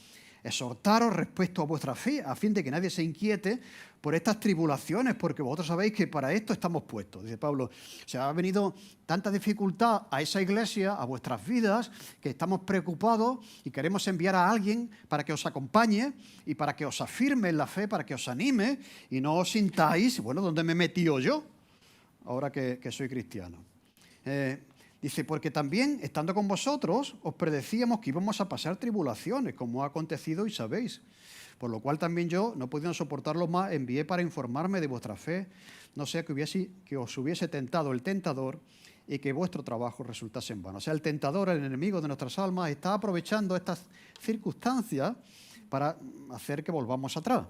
exhortaros respecto a vuestra fe, a fin de que nadie se inquiete por estas tribulaciones, porque vosotros sabéis que para esto estamos puestos. Dice Pablo, se ha venido tanta dificultad a esa iglesia, a vuestras vidas, que estamos preocupados y queremos enviar a alguien para que os acompañe y para que os afirme en la fe, para que os anime y no os sintáis, bueno, ¿dónde me he metido yo ahora que soy cristiano? Dice, porque también, estando con vosotros, os predecíamos que íbamos a pasar tribulaciones, como ha acontecido y sabéis. Por lo cual también yo, no pudiendo soportarlo más, envié para informarme de vuestra fe, no sea que os hubiese tentado el tentador y que vuestro trabajo resultase en vano. O sea, el tentador, el enemigo de nuestras almas, está aprovechando estas circunstancias para hacer que volvamos atrás,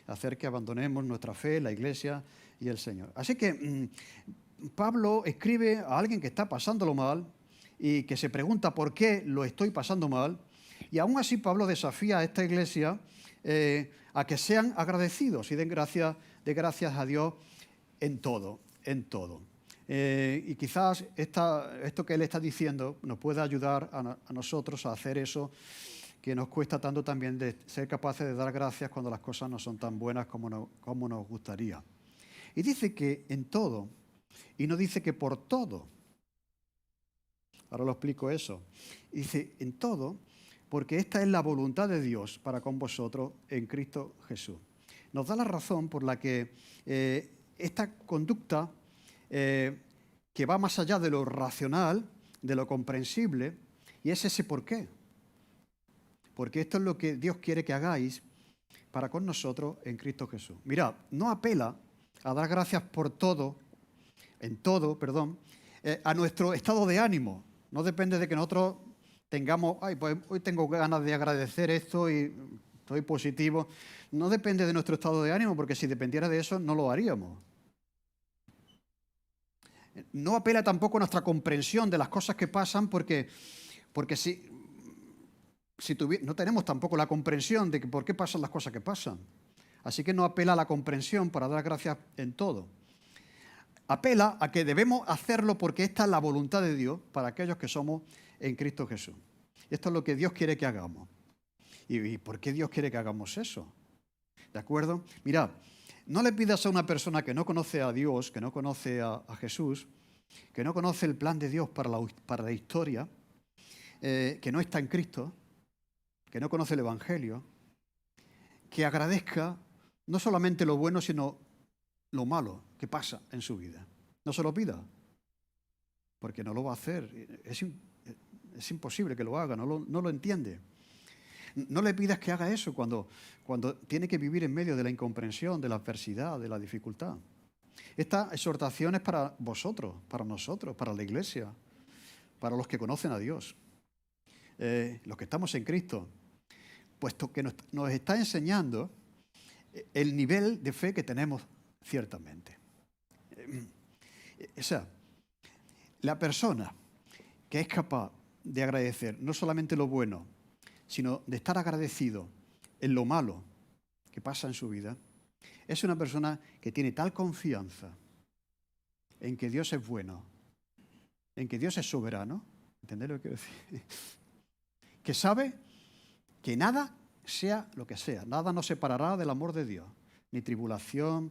hacer que abandonemos nuestra fe, la Iglesia y el Señor. Así que Pablo escribe a alguien que está pasándolo mal y que se pregunta por qué lo estoy pasando mal, y aún así Pablo desafía a esta iglesia a que sean agradecidos y den gracias a Dios en todo, en todo. Y quizás esto que él está diciendo nos pueda ayudar a nosotros a hacer eso que nos cuesta tanto también, de ser capaces de dar gracias cuando las cosas no son tan buenas como nos gustaría. Y dice que en todo, y no dice que por todo. Ahora lo explico eso. Dice, en todo, porque esta es la voluntad de Dios para con vosotros en Cristo Jesús. Nos da la razón por la que esta conducta que va más allá de lo racional, de lo comprensible, y es ese por qué. Porque esto es lo que Dios quiere que hagáis para con nosotros en Cristo Jesús. Mirad, no apela a dar gracias por todo, a nuestro estado de ánimo. No depende de que nosotros tengamos, pues hoy tengo ganas de agradecer esto y estoy positivo. No depende de nuestro estado de ánimo, porque si dependiera de eso no lo haríamos. No apela tampoco a nuestra comprensión de las cosas que pasan, porque no tenemos tampoco la comprensión de por qué pasan las cosas que pasan. Así que no apela a la comprensión para dar gracias en todo. Apela a que debemos hacerlo porque esta es la voluntad de Dios para aquellos que somos en Cristo Jesús. Esto es lo que Dios quiere que hagamos. ¿Y por qué Dios quiere que hagamos eso? ¿De acuerdo? Mirad, no le pidas a una persona que no conoce a Dios, que no conoce a Jesús, que no conoce el plan de Dios para la historia, que no está en Cristo, que no conoce el Evangelio, que agradezca no solamente lo bueno, sino lo malo que pasa en su vida. No se lo pida, porque no lo va a hacer. Es imposible que lo haga, no lo entiende. No le pidas que haga eso cuando tiene que vivir en medio de la incomprensión, de la adversidad, de la dificultad. Esta exhortación es para vosotros, para nosotros, para la Iglesia, para los que conocen a Dios, los que estamos en Cristo, puesto que nos está enseñando el nivel de fe que tenemos ciertamente. O sea, la persona que es capaz de agradecer no solamente lo bueno, sino de estar agradecido en lo malo que pasa en su vida, es una persona que tiene tal confianza en que Dios es bueno, en que Dios es soberano, ¿entendéis lo que quiero decir? Que sabe que nada, sea lo que sea, nada nos separará del amor de Dios, ni tribulación.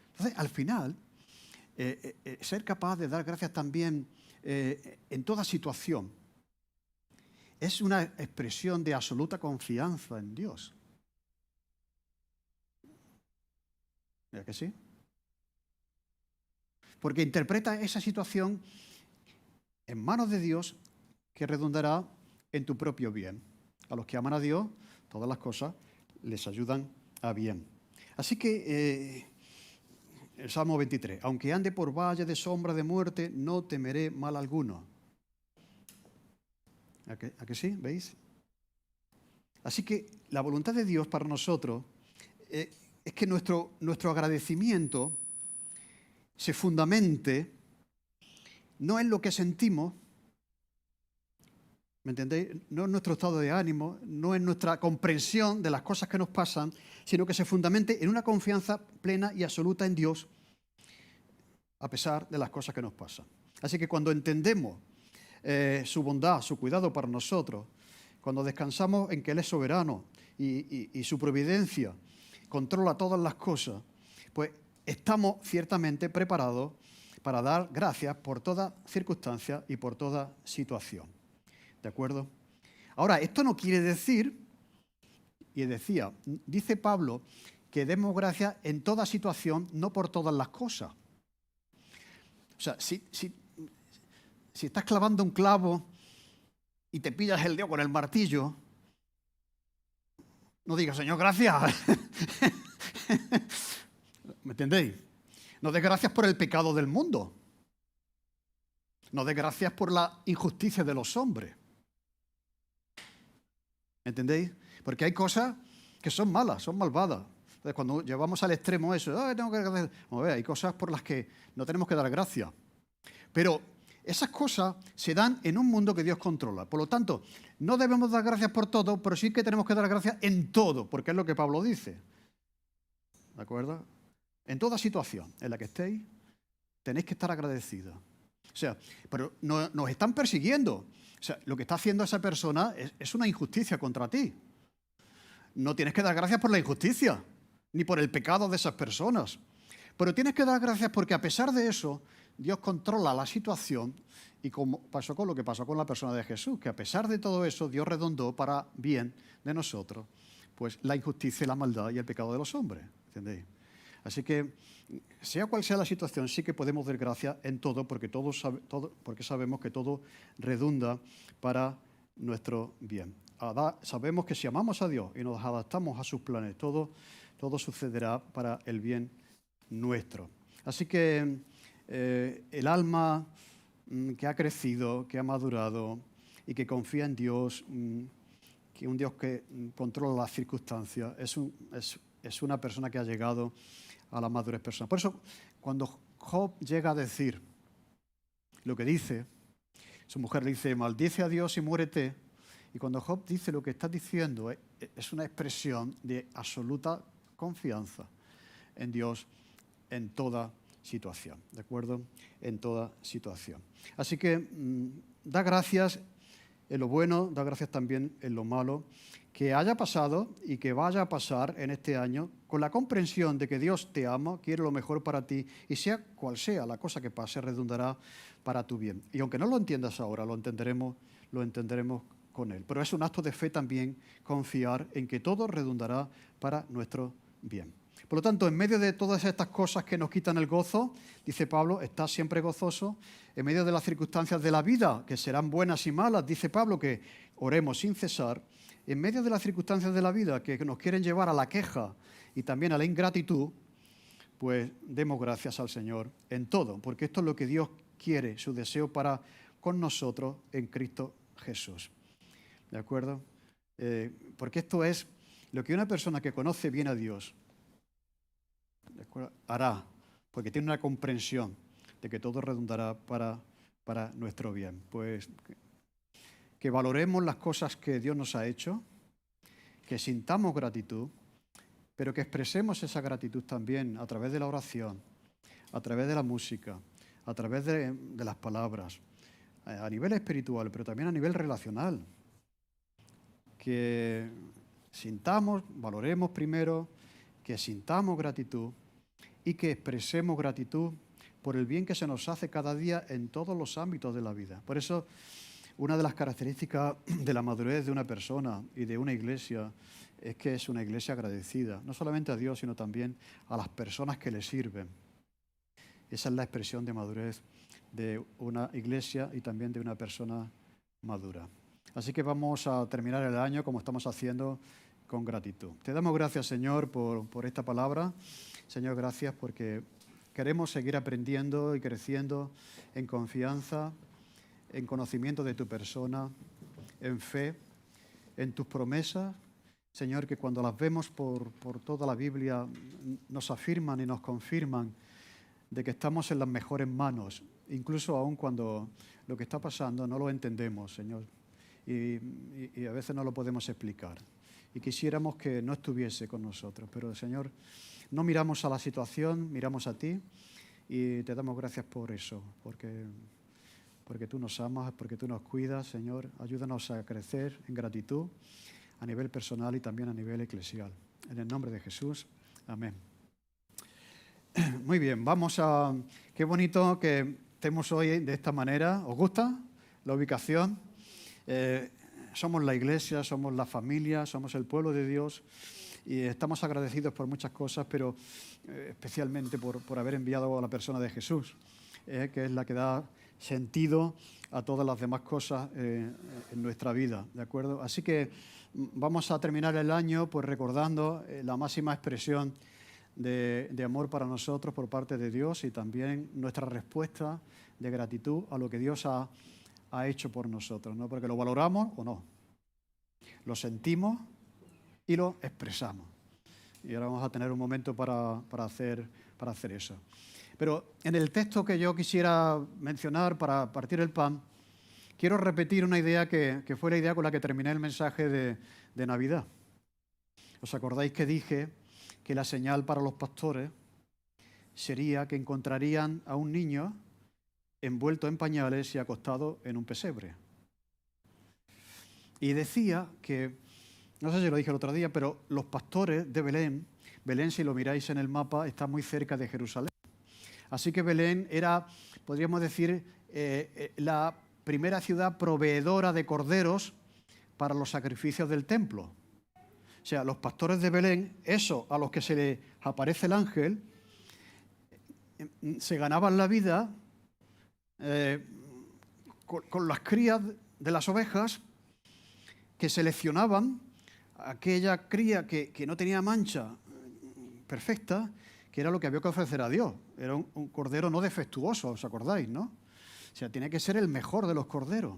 Entonces, al final, ser capaz de dar gracias también en toda situación es una expresión de absoluta confianza en Dios. ¿Verdad que sí? Porque interpreta esa situación en manos de Dios, que redundará en tu propio bien. A los que aman a Dios, todas las cosas les ayudan a bien. Así que el Salmo 23, aunque ande por valle de sombra de muerte, no temeré mal alguno. ¿A que sí? ¿Veis? Así que la voluntad de Dios para nosotros es que nuestro agradecimiento se fundamente no en lo que sentimos, ¿me entendéis? No en nuestro estado de ánimo, no en nuestra comprensión de las cosas que nos pasan, sino que se fundamente en una confianza plena y absoluta en Dios, a pesar de las cosas que nos pasan. Así que cuando entendemos su bondad, su cuidado para nosotros, cuando descansamos en que Él es soberano y su providencia controla todas las cosas, pues estamos ciertamente preparados para dar gracias por toda circunstancia y por toda situación. ¿De acuerdo? Ahora, esto no quiere decir, y dice Pablo, que demos gracias en toda situación, no por todas las cosas. O sea, si estás clavando un clavo y te pillas el dedo con el martillo, no digas, Señor, gracias. ¿Me entendéis? No des gracias por el pecado del mundo. No des gracias por la injusticia de los hombres. ¿Me entendéis? Porque hay cosas que son malas, son malvadas. Entonces, cuando llevamos al extremo eso, tengo que agradecer. Vamos a ver, hay cosas por las que no tenemos que dar gracias. Pero esas cosas se dan en un mundo que Dios controla. Por lo tanto, no debemos dar gracias por todo, pero sí que tenemos que dar gracias en todo, porque es lo que Pablo dice. ¿De acuerdo? En toda situación en la que estéis, tenéis que estar agradecidos. O sea, pero nos están persiguiendo. O sea, lo que está haciendo esa persona es una injusticia contra ti. No tienes que dar gracias por la injusticia, ni por el pecado de esas personas. Pero tienes que dar gracias porque a pesar de eso, Dios controla la situación y como pasó con lo que pasó con la persona de Jesús, que a pesar de todo eso, Dios redondó para bien de nosotros, pues la injusticia y la maldad y el pecado de los hombres, ¿entendéis? Así que, sea cual sea la situación, sí que podemos dar gracias en todo, porque porque sabemos que todo redunda para nuestro bien. Sabemos que si amamos a Dios y nos adaptamos a sus planes, todo sucederá para el bien nuestro. Así que el alma que ha crecido, que ha madurado y que confía en Dios, que un Dios que controla las circunstancias, es una persona que ha llegado a la madurez personal. Por eso, cuando Job llega a decir lo que dice, su mujer le dice, maldice a Dios y muérete. Y cuando Job dice lo que está diciendo, es una expresión de absoluta confianza en Dios en toda situación, ¿de acuerdo? En toda situación. Así que da gracias en lo bueno, da gracias también en lo malo, que haya pasado y que vaya a pasar en este año, con la comprensión de que Dios te ama, quiere lo mejor para ti, y sea cual sea la cosa que pase, redundará para tu bien. Y aunque no lo entiendas ahora, lo entenderemos con Él. Pero es un acto de fe también confiar en que todo redundará para nuestro bien. Por lo tanto, en medio de todas estas cosas que nos quitan el gozo, dice Pablo, estás siempre gozoso. En medio de las circunstancias de la vida, que serán buenas y malas, dice Pablo que oremos sin cesar. En medio de las circunstancias de la vida que nos quieren llevar a la queja y también a la ingratitud, pues demos gracias al Señor en todo, porque esto es lo que Dios quiere, su deseo para con nosotros en Cristo Jesús. ¿De acuerdo? Porque esto es lo que una persona que conoce bien a Dios hará, porque tiene una comprensión de que todo redundará para nuestro bien. Pues que valoremos las cosas que Dios nos ha hecho, que sintamos gratitud, pero que expresemos esa gratitud también a través de la oración, a través de la música, a través de las palabras, a nivel espiritual, pero también a nivel relacional. Que sintamos, valoremos primero, que sintamos gratitud y que expresemos gratitud por el bien que se nos hace cada día en todos los ámbitos de la vida. Por eso, una de las características de la madurez de una persona y de una iglesia es que es una iglesia agradecida, no solamente a Dios, sino también a las personas que le sirven. Esa es la expresión de madurez de una iglesia y también de una persona madura. Así que vamos a terminar el año como estamos haciendo, con gratitud. Te damos gracias, Señor, por esta palabra. Señor, gracias porque queremos seguir aprendiendo y creciendo en confianza, en conocimiento de tu persona, en fe, en tus promesas. Señor, que cuando las vemos por toda la Biblia nos afirman y nos confirman de que estamos en las mejores manos, incluso aún cuando lo que está pasando no lo entendemos, Señor, y a veces no lo podemos explicar. Y quisiéramos que no estuviese con nosotros, pero, Señor, no miramos a la situación, miramos a ti y te damos gracias por eso, porque tú nos amas, porque tú nos cuidas, Señor. Ayúdanos a crecer en gratitud a nivel personal y también a nivel eclesial. En el nombre de Jesús, amén. Muy bien, qué bonito que estemos hoy de esta manera. ¿Os gusta la ubicación? Somos la iglesia, somos la familia, somos el pueblo de Dios y estamos agradecidos por muchas cosas, pero especialmente por haber enviado a la persona de Jesús, que es la que da sentido a todas las demás cosas en nuestra vida, ¿de acuerdo? Así que vamos a terminar el año pues recordando la máxima expresión de amor para nosotros por parte de Dios y también nuestra respuesta de gratitud a lo que Dios ha hecho por nosotros, ¿no? Porque lo valoramos o no, lo sentimos y lo expresamos. Y ahora vamos a tener un momento para hacer eso. Pero en el texto que yo quisiera mencionar para partir el pan, quiero repetir una idea que fue la idea con la que terminé el mensaje de Navidad. ¿Os acordáis que dije que la señal para los pastores sería que encontrarían a un niño envuelto en pañales y acostado en un pesebre? Y decía que, no sé si lo dije el otro día, pero los pastores de Belén, si lo miráis en el mapa, está muy cerca de Jerusalén. Así que Belén era, podríamos decir, la primera ciudad proveedora de corderos para los sacrificios del templo. O sea, los pastores de Belén, eso a los que se les aparece el ángel, se ganaban la vida con las crías de las ovejas, que seleccionaban aquella cría que no tenía mancha perfecta, que era lo que había que ofrecer a Dios. Era un cordero no defectuoso, ¿os acordáis, no? O sea, tiene que ser el mejor de los corderos.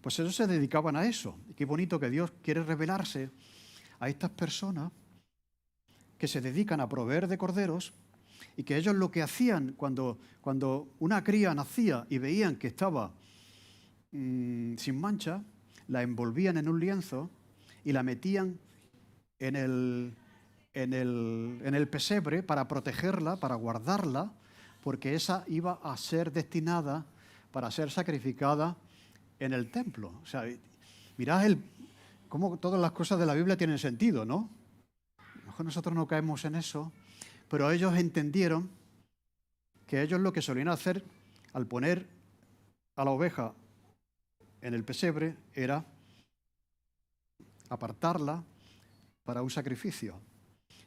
Pues ellos se dedicaban a eso. Y qué bonito que Dios quiere revelarse a estas personas que se dedican a proveer de corderos, y que ellos lo que hacían cuando una cría nacía y veían que estaba sin mancha, la envolvían en un lienzo y la metían en el pesebre para protegerla, para guardarla, porque esa iba a ser destinada para ser sacrificada en el templo. O sea, mirad cómo todas las cosas de la Biblia tienen sentido, ¿no? A lo mejor nosotros no caemos en eso, pero ellos entendieron que ellos lo que solían hacer al poner a la oveja en el pesebre era apartarla para un sacrificio.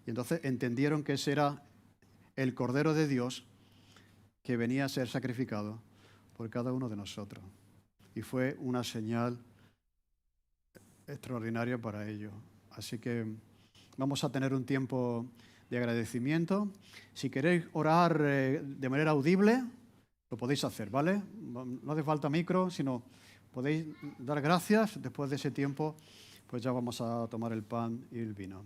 Y entonces entendieron que ese era el Cordero de Dios que venía a ser sacrificado por cada uno de nosotros. Y fue una señal extraordinaria para ellos. Así que vamos a tener un tiempo de agradecimiento. Si queréis orar de manera audible, lo podéis hacer, ¿vale? No hace falta micro, sino podéis dar gracias. Después de ese tiempo, pues ya vamos a tomar el pan y el vino.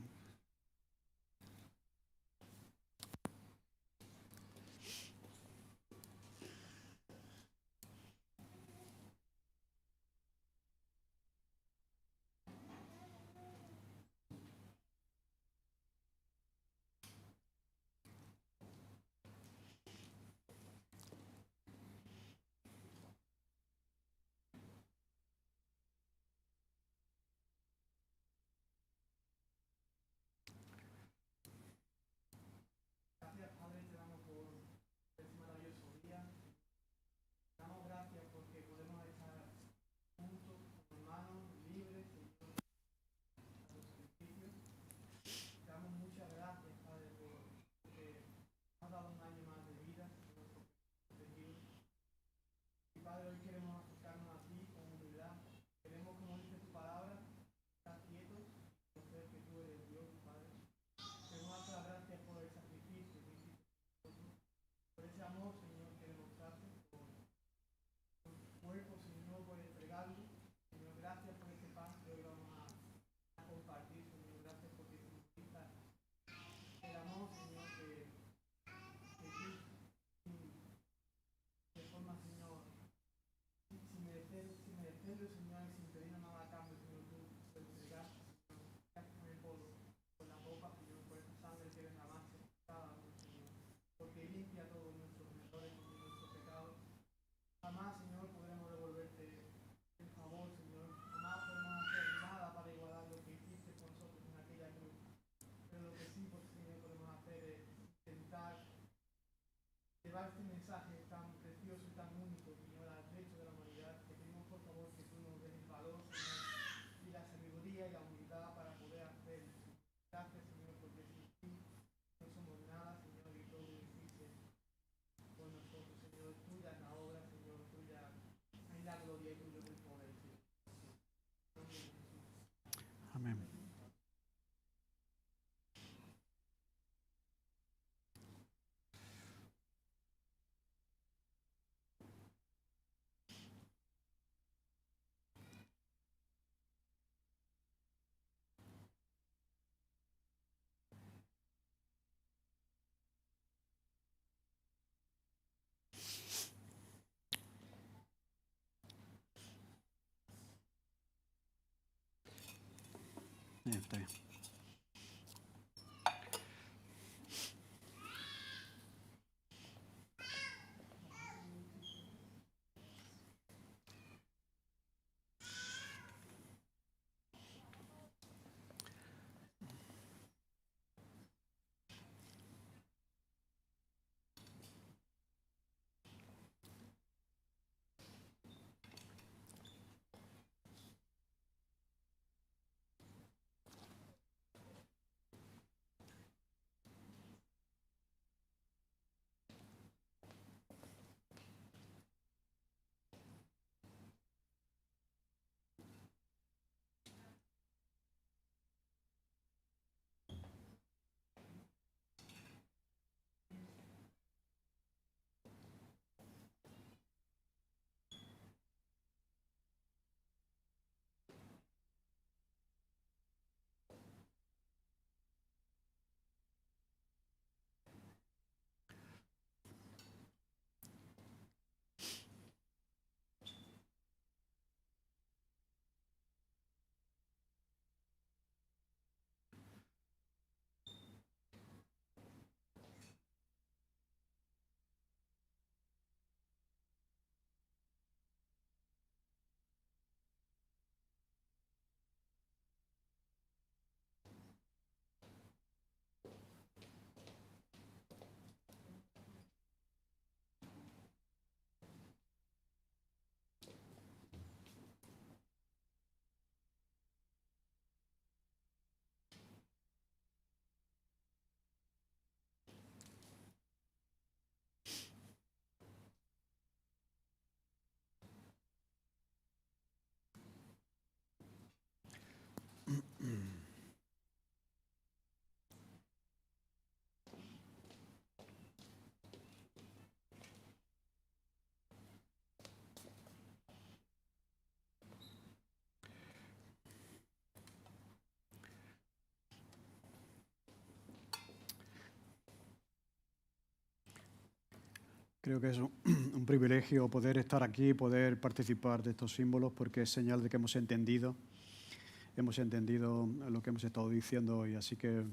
Amén. Está bien. Creo que es un privilegio poder estar aquí, poder participar de estos símbolos, porque es señal de que hemos entendido lo que hemos estado diciendo hoy. Así que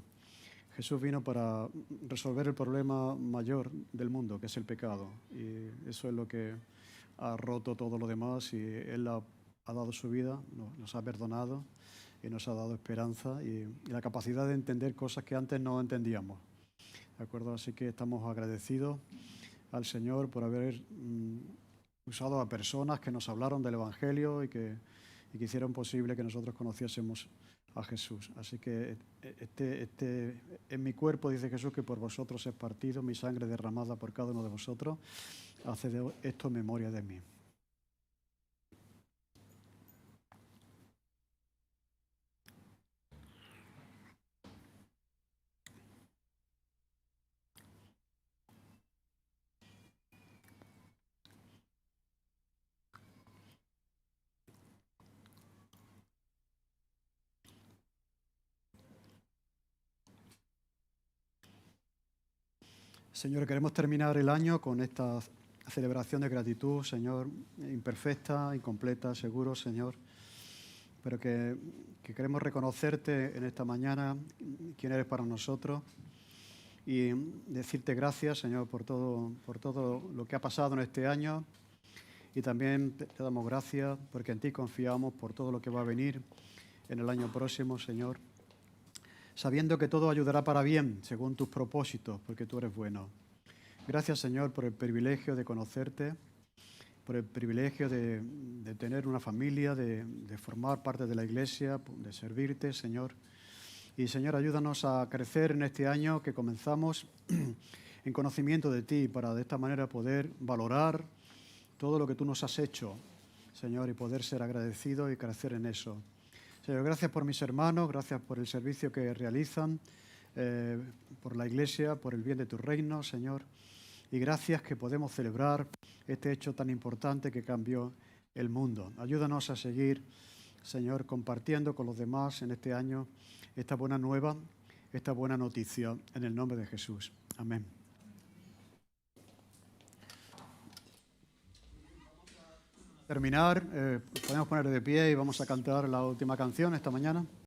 Jesús vino para resolver el problema mayor del mundo, que es el pecado. Y eso es lo que ha roto todo lo demás, y Él ha dado su vida, nos ha perdonado y nos ha dado esperanza y la capacidad de entender cosas que antes no entendíamos. ¿De acuerdo? Así que estamos agradecidos al Señor por haber usado a personas que nos hablaron del Evangelio y que hicieron posible que nosotros conociésemos a Jesús. Así que en mi cuerpo, dice Jesús, que por vosotros es partido, mi sangre derramada por cada uno de vosotros. Haced esto en memoria de mí. Señor, queremos terminar el año con esta celebración de gratitud, Señor, imperfecta, incompleta, seguro, Señor, pero que queremos reconocerte en esta mañana, quién eres para nosotros, y decirte gracias, Señor, por todo lo que ha pasado en este año, y también te damos gracias porque en ti confiamos por todo lo que va a venir en el año próximo, Señor, sabiendo que todo ayudará para bien, según tus propósitos, porque tú eres bueno. Gracias, Señor, por el privilegio de conocerte, por el privilegio de tener una familia, de formar parte de la Iglesia, de servirte, Señor. Y, Señor, ayúdanos a crecer en este año que comenzamos en conocimiento de ti, para de esta manera poder valorar todo lo que tú nos has hecho, Señor, y poder ser agradecidos y crecer en eso. Señor, gracias por mis hermanos, gracias por el servicio que realizan, por la Iglesia, por el bien de tu reino, Señor. Y gracias que podemos celebrar este hecho tan importante que cambió el mundo. Ayúdanos a seguir, Señor, compartiendo con los demás en este año esta buena nueva, esta buena noticia, en el nombre de Jesús. Amén. Terminar, podemos poner de pie y vamos a cantar la última canción esta mañana.